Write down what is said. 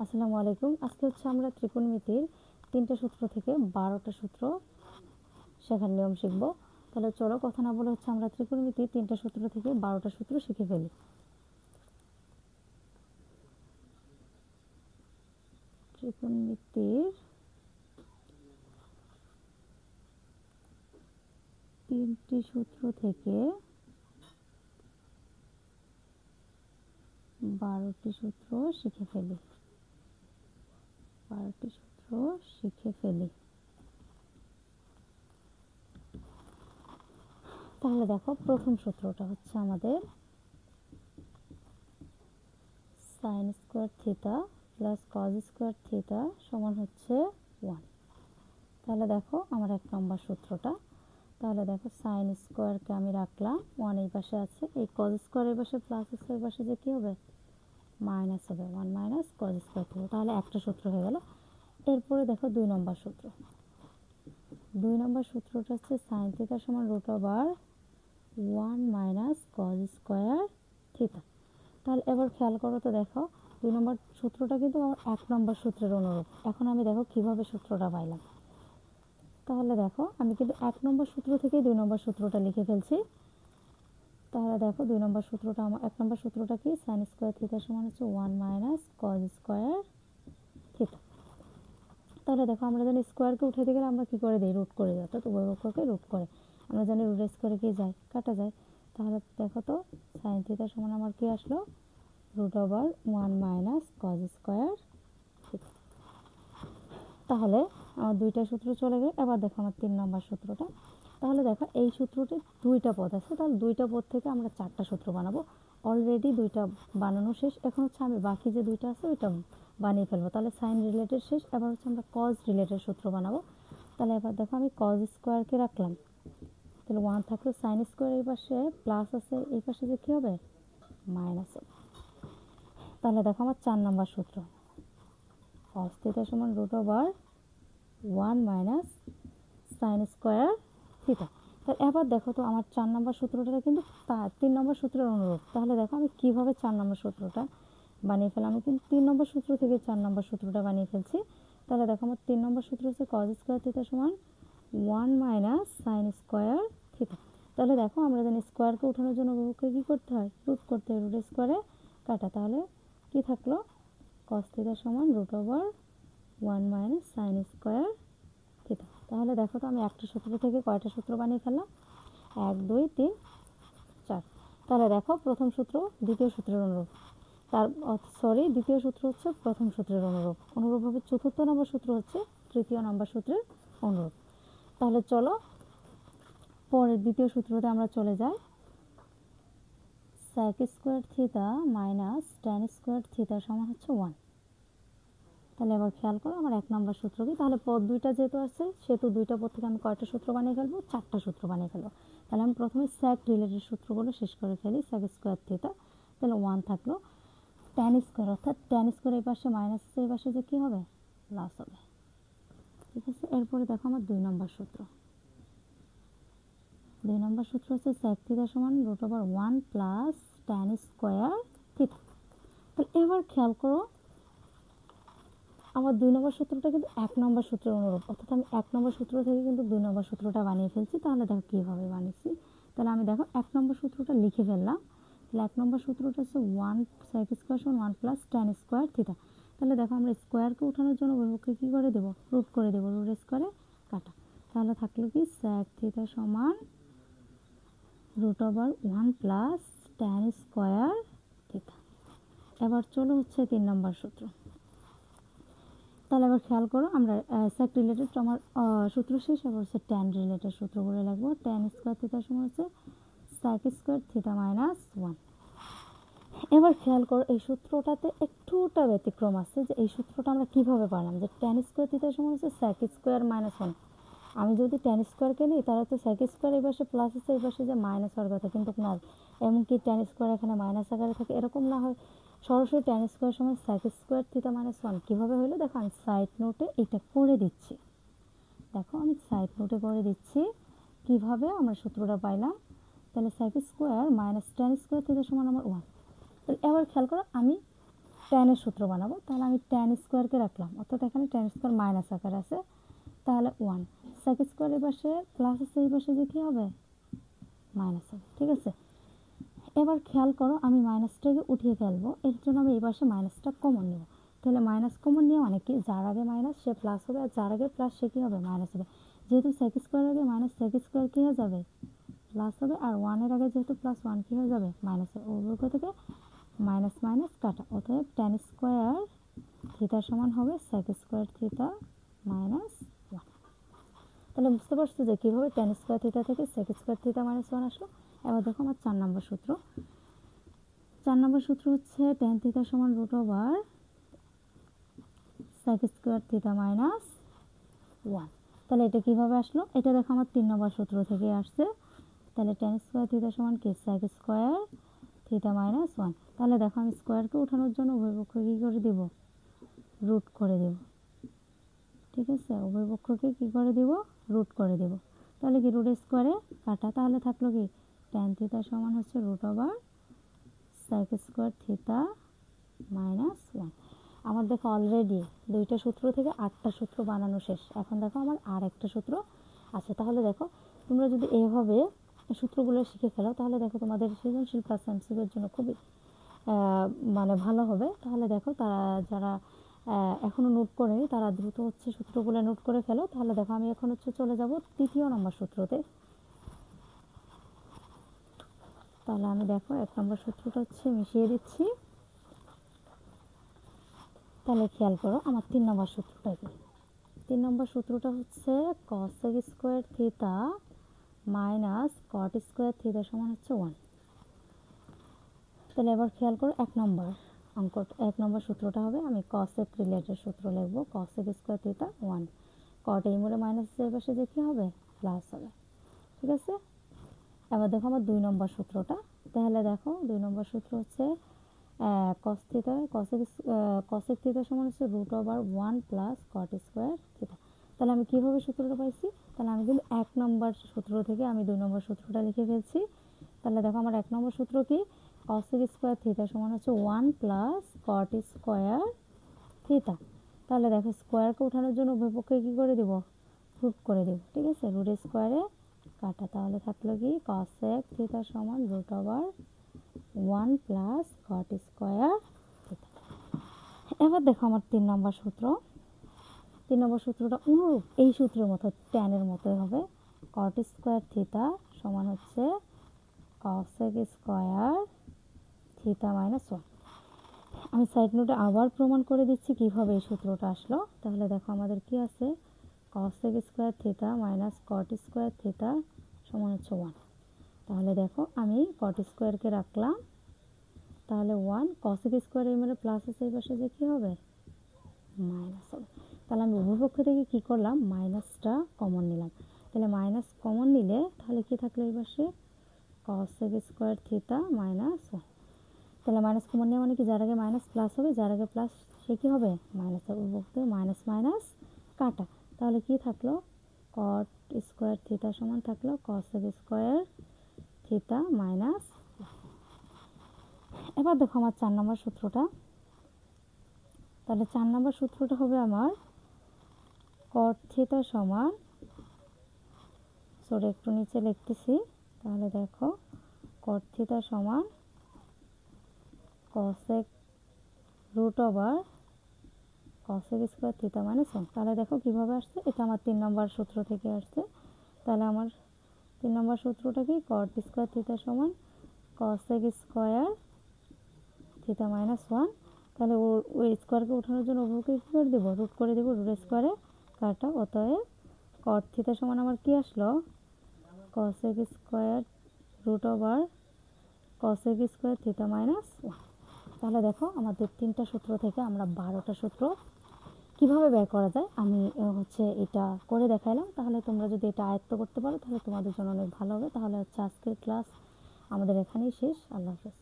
আসসালামু আলাইকুম। আজকে হচ্ছে আমরা ত্রিকোণমিতির 3টা সূত্র থেকে 12টা সূত্র শেখার নিয়ম শিখব। তাহলে চলো কথা না বলে হচ্ছে আমরা ত্রিকোণমিতির 3টা সূত্র থেকে 12টা সূত্র শিখে ফেলি। ত্রিকোণমিতির 3টি সূত্র থেকে 12টি সূত্র শিখে ফেলি। তাহলে দেখো, প্রথম সূত্রটা হচ্ছে আমাদের sine square theta plus cos square theta সমান হচ্ছে 1। তাহলে দেখো আমার 1 নম্বর সূত্রটা। তাহলে দেখো সাইন স্কোয়ারকে আমি রাখলাম, 1 এই পাশে আছে, এই কজ স্কোয়ার এই পাশে প্লাস আছে, এই পাশে যে কী হবে, মাইনাস হবে, 1 মাইনাস কজ স্কোয়ার থিটা। তাহলে একটা সূত্র হয়ে গেল। এরপরে দেখো 2 নম্বর সূত্র। 2 নম্বর সূত্রটা হচ্ছে সাইন থিটা সমান √1 মাইনাস কজ স্কোয়ার থিটা। তাহলে এবার খেয়াল করো তো, দেখো 2 নম্বর সূত্রটা কিন্তু আমার 1 নম্বর সূত্রের অনুরূপ। এখন আমি দেখো কিভাবে সূত্রটা পাইলাম। তাহলে দেখো আমি কিন্তু 1 নম্বর সূত্র থেকে 2 নম্বর সূত্রটা লিখে ফেলছি। তাহলে দেখো 2 নম্বর সূত্রটা, আমার 1 নম্বর সূত্রটা কি, সাইন স্কোয়ার থিটা সমান হচ্ছে 1 মাইনাস কজ স্কোয়ার থিটা। তাহলে দেখো আমরা জানি স্কোয়ারকে উঠাতে গেলে আমরা কী করে দিই, রুট করে দিই, অর্থাৎ উভয় পক্ষকে রুট করে। আমরা জানি রুট স্কোয়ারে কি যায়, কাটা যায়। তাহলে দেখো তো সাইন থিটা সমান আমার কি আসলো, √1 মাইনাস কজ স্কোয়ার থিটা। তাহলে আমার 2টা সূত্র চলে গেল। এবার দেখো আমার 3 নম্বর সূত্রটা। তাহলে দেখো এই সূত্রটি 2টা পদ আছে, তাহলে 2টা পদ থেকে আমরা 4টা সূত্র বানাবো। অলরেডি 2টা বানানো শেষ, এখন হচ্ছে আমি বাকি যে 2টা আছে ওইটা বানিয়ে ফেলবো। তাহলে সাইন রিলেটেড শেষ, এবার হচ্ছে আমরা কজ রিলেটেড সূত্র বানাবো। তাহলে এবার দেখো আমি কজ স্কোয়ারকে রাখলাম, তাহলে 1 থাকলো, সাইন স্কোয়ার এই পাশে প্লাস আছে, এই পাশে যে কী হবে, মাইনাস হবে। তাহলে দেখো আমার 4 নম্বর সূত্র, কজ থিটা সমান √1 মাইনাস সাইন স্কোয়ার থিটা। তাহলে এবার দেখো তো আমার 4 নম্বর সূত্রটা কিন্তু 3 নম্বর সূত্রের অনুরূপ। তাহলে দেখো আমি কীভাবে 4 নম্বর সূত্রটা বানিয়ে ফেলাম। আমি কিন্তু 3 নম্বর সূত্র থেকে 4 নম্বর সূত্রটা বানিয়ে ফেলছি। তাহলে দেখো আমার 3 নম্বর সূত্র হচ্ছে কজ স্কোয়ার থিটা সমান 1 মাইনাস সাইন স্কোয়ার থিটা। তাহলে দেখো আমরা জানি স্কোয়ারকে উঠানোর জন্য উভয়পক্ষকে কী করতে হয়, রুট করতে হয়, রুট স্কোয়ারে কাটা। তাহলে কি থাকলো, কজ থিটা সমান √1 মাইনাস সাইন স্কোয়ার থিটা। তাহলে দেখো তো আমি একটা সূত্র থেকে কয়টা সূত্র বানিয়ে ফেললাম, 1 2 3 4। তাহলে দেখো প্রথম সূত্র দ্বিতীয় সূত্রের অনুরূপ, দ্বিতীয় সূত্র হচ্ছে প্রথম সূত্রের অনুরূপভাবে 4র্থ নম্বর সূত্র হচ্ছে 3য় নম্বর সূত্রের অনুরূপ। তাহলে চলো পরের দ্বিতীয় সূত্রতে আমরা চলে যাই। sec square theta minus tan square theta সমান হচ্ছে 1। তাহলে এবার খেয়াল করো আমার 1 নম্বর সূত্র কি, তাহলে পদ 2টা যেহেতু আছে সেহেতু 2টা পদ থেকে আমি কয়টা সূত্র বানিয়ে ফেলবো, 4টা সূত্র বানিয়ে ফেলবো। তাহলে আমি প্রথমে sec রিলেটেড সূত্রগুলো শেষ করে ফেলি। sec স্কোয়ার থিটা, তাহলে 1 থাকলো, tan স্কোয়ার অর্থাৎ tan স্কোয়ার এই পাশে মাইনাস আছে, এই পাশে যে কী হবে, প্লাস হবে। ঠিক আছে, এরপরে দেখো আমার 2 নম্বর সূত্র। 2 নম্বর সূত্র হচ্ছে sec থিটা সমান √1 প্লাস tan স্কোয়ার থিটা। তাহলে এবার খেয়াল করো আমার 2 নম্বর সূত্রটা কিন্তু 1 নম্বর সূত্রের অনুরূপ, অর্থাৎ আমি 1 নম্বর সূত্র থেকে কিন্তু 2 নম্বর সূত্রটা বানিয়ে ফেলছি। তাহলে দেখো কীভাবে বানিয়েছি। তাহলে আমি দেখো 1 নম্বর সূত্রটা লিখে ফেললাম। তাহলে 1 নম্বর সূত্রটা হচ্ছে 1 sec স্কোয়ার সমান 1 প্লাস tan স্কোয়ার থিটা। তাহলে দেখো আমরা স্কোয়ারকে উঠানোর জন্য উভয়পক্ষকে কী করে দেবো, রুট করে দেবো, রুট স্কোয়ারে কাটা। তাহলে থাকলো কি sec থিটা সমান √1 প্লাস tan স্কোয়ার থিটা। এবার চলো হচ্ছে 3 নম্বর সূত্র। তাহলে এবার খেয়াল করো আমরা sec রিলেটেড আমার সূত্র শেষ, এবার হচ্ছে tan রিলেটেড সূত্রগুলো লাগবো। tan স্কোয়ার থিটা সমান হচ্ছে sec স্কোয়ার থিটা মাইনাস 1। এবার খেয়াল করো এই সূত্রটাতে একটুটা ব্যতিক্রম আছে, যে এই সূত্রটা আমরা কিভাবে পারলাম, যে tan স্কোয়ার থিটা সমান হচ্ছে sec স্কোয়ার মাইনাস 1। আমি যদি tan স্কোয়ারকে নিই তাহলে তো sec স্কোয়ার এই পাশে প্লাস আছে, এই পাশে যে মাইনাস হওয়ার কথা, কিন্তু না, এমনকি tan স্কোয়ার এখানে মাইনাস আকারে থাকে, এরকম না হয়, সরাসরি tan স্কোয়ার সমান sec স্কোয়ার থিটা মাইনাস 1 কীভাবে হলো দেখো, আমি সাইড নোটে এটা করে দিচ্ছি। দেখো আমি সাইড নোটে করে দিচ্ছি কিভাবে আমরা সূত্রটা পাইলাম। তাহলে sec square minus tan square theta সমান আমার 1। তাহলে এবার খেয়াল করো আমি ট্যানের সূত্র বানাবো, তাহলে আমি ট্যান স্কোয়ারকে রাখলাম, অর্থাৎ এখানে ট্যান স্কোয়ার মাইনাস আকার আছে, তাহলে 1 সেক স্কোয়ার এই পাশে প্লাস আছে, এই পাশে যে কী হবে মাইনাস হবে। ঠিক আছে, এবার খেয়াল করো আমি মাইনাসটাকে উঠিয়ে ফেলবো, এর জন্য আমি এই পাশে মাইনাসটা কমন নেব। তাহলে মাইনাস কমন নেওয়া মানে কি, যার আগে মাইনাস সে প্লাস হবে, আর যার আগে প্লাস সে কী হবে মাইনাস হবে। যেহেতু সেক স্কোয়ার আগে মাইনাস, সেক স্কোয়ার কী হয়ে যাবে প্লাস হবে, আর 1-এর আগে যেহেতু প্লাস 1 কী হয়ে যাবে মাইনাস হবে। উভয় থেকে মাইনাস মাইনাস কাটা, অতএব ট্যান স্কোয়ার থিটা সমান হবে সেক স্কোয়ার থিটা মাইনাস 1। তাহলে বুঝতে পারছো যে কীভাবে ট্যান স্কোয়ার থিটা থেকে সেক স্কোয়ার থিটা মাইনাস 1 আসলো। এবার দেখো আমার 4 নম্বর সূত্র। 4 নম্বর সূত্র হচ্ছে ট্যান থিটা সমান root over sec square theta minus 1। তাহলে এটা কীভাবে আসলো, এটা দেখো আমার 3 নম্বর সূত্র থেকে আসছে। তাহলে ট্যান স্কোয়ার থিটা সমান কি সেক স্কোয়ার থিটা মাইনাস 1। তাহলে দেখো আমি স্কোয়ারকে ওঠানোর জন্য উভয় পক্ষকে কী করে দেব রুট করে দেব। ঠিক আছে, উভয় পক্ষকে কী করে দেব রুট করে দেব। তাহলে কি রুট স্কোয়ারে কাটা, তাহলে থাকলো কি ট্যান থিটা সমান হচ্ছে root over sec square theta minus 1। আমার দেখো অলরেডি 2টা সূত্র থেকে 8টা সূত্র বানানো শেষ। এখন দেখো আমার আর একটা সূত্র আছে। তাহলে দেখো তোমরা যদি এভাবে সূত্রগুলো শিখে ফেলো, তাহলে দেখো তোমাদের সৃজনশীল প্লাস এমসিকিউর জন্য খুবই মানে ভালো হবে। তাহলে দেখো তারা যারা এখনও নোট করেনি তারা দ্রুত হচ্ছে সূত্রগুলো নোট করে ফেলো। তাহলে দেখো আমি এখন হচ্ছে চলে যাব 3য় নম্বর সূত্রতে। তাহলে আমি দেখো 1 নম্বর সূত্রটা হচ্ছে মিশিয়ে দিচ্ছি। তাহলে খেয়াল করো আমার 3 নম্বর সূত্রটা কি। 3 নম্বর সূত্রটা হচ্ছে কসেক স্কোয়ার থিটা মাইনাস কট স্কোয়ার থিটা সমান হচ্ছে 1। তাহলে এবার খেয়াল করো 1 নম্বর অঙ্ক, 1 নম্বর সূত্রটা হবে, আমি কসেক রিলেটেড সূত্র লিখবো, কসেক স্কোয়ার থিটা 1। কট এই মোড়ে মাইনাস এর পাশে যে কী হবে প্লাস হবে। ঠিক আছে, এবার দেখো আমার 2 নম্বর সূত্রটা। তাহলে দেখো 2 নম্বর সূত্র হচ্ছে কস থিটা কসেক থিটা সমান হচ্ছে root over 1 plus cot square theta. তাহলে আমি কীভাবে সূত্রটা পাইছি, তাহলে আমি কিন্তু 1 নম্বর সূত্র থেকে আমি 2 নম্বর সূত্রটা লিখে ফেলছি। তাহলে দেখো আমার 1 নম্বর সূত্র কি কসেক স্কোয়ার থিটা সমান হচ্ছে 1 প্লাস কট স্কোয়ার থিটা। তাহলে দেখো স্কোয়ারকে ওঠানোর জন্য উভয় পক্ষে কী করে দেব রুট করে দেব। ঠিক আছে, রুট স্কোয়ারে কাটা, তাহলে থাকলো কি কসেক থিটা সমান root over 1 plus cot square theta. এবার দেখো আমার 3 নম্বর সূত্র। 3 নম্বর সূত্রটা অনুরূপ এই সূত্রের মতো ট্যানের মতোই হবে, কট স্কোয়ার থিটা সমান হচ্ছে কসেক স্কোয়ার থিটা মাইনাস 1। আমি সাইড নোটে আবার প্রমাণ করে দিচ্ছি কিভাবে এই সূত্রটা আসলো। তাহলে দেখো আমাদের কি আছে, কসেক স্কোয়ার থিটা মাইনাস কট স্কোয়ার থিটা সমান হচ্ছে 1। তাহলে দেখো আমি কট স্কোয়ারকে রাখলাম, তাহলে 1 কসেক স্কোয়ার এই মানে প্লাস আছে, এই পাশে যে কী হবে মাইনাস হবে। তাহলে আমি উভয় পক্ষ থেকে কী করলাম মাইনাসটা কমন নিলাম। তাহলে মাইনাস কমন নিলে তাহলে কী থাকলো এই পাশে কসেক স্কোয়ার থিটা মাইনাস 1। তাহলে মাইনাস কমন নেওয়া মানে কি যার আগে মাইনাস প্লাস হবে, যার আগে প্লাস সে কী হবে মাইনাস হবে। উভয় পক্ষ থেকে মাইনাস মাইনাস কাটা, তাহলে কি থাকলো কট স্কোয়ার থিটা সমান থাকলো কসেক স্কোয়ার থিটা মাইনাস। এবার দেখো আমার 4 নম্বর সূত্রটা। তাহলে 4 নম্বর সূত্রটা হবে আমার কট থিটা সমান, সরি একটু নিচে লিখতেছি। তাহলে দেখো কট থিটা সমান cosec root over cosec square theta minus 1। তাহলে দেখো কীভাবে আসছে, এটা আমার 3 নম্বর সূত্র থেকে আসছে। তাহলে আমার 3 নম্বর সূত্রটা কি কট স্কোয়ার থিটা সমান কসেক স্কোয়ার থিটা মাইনাস 1। তাহলে ওই স্কোয়ারকে ওঠানোর জন্য ওকে কী করে দেবো রুট করে দেবো, রুট স্কোয়ারে কাটা, অতএব কট থিটা সমান আমার কি আসলো cosec square root over cosec square theta minus 1। তাহলে দেখো আমাদের 3টা সূত্র থেকে আমরা 12টা সূত্র কিভাবে বের করা যায় আমি হচ্ছে এটা করে দেখাইলাম। তাহলে তোমরা যদি এটা আয়ত্ত করতে পারো তাহলে তোমাদের জন্য অনেক ভালো হবে। তাহলে হচ্ছে আজকের ক্লাস আমাদের এখানেই শেষ। আল্লাহ হাফেজ।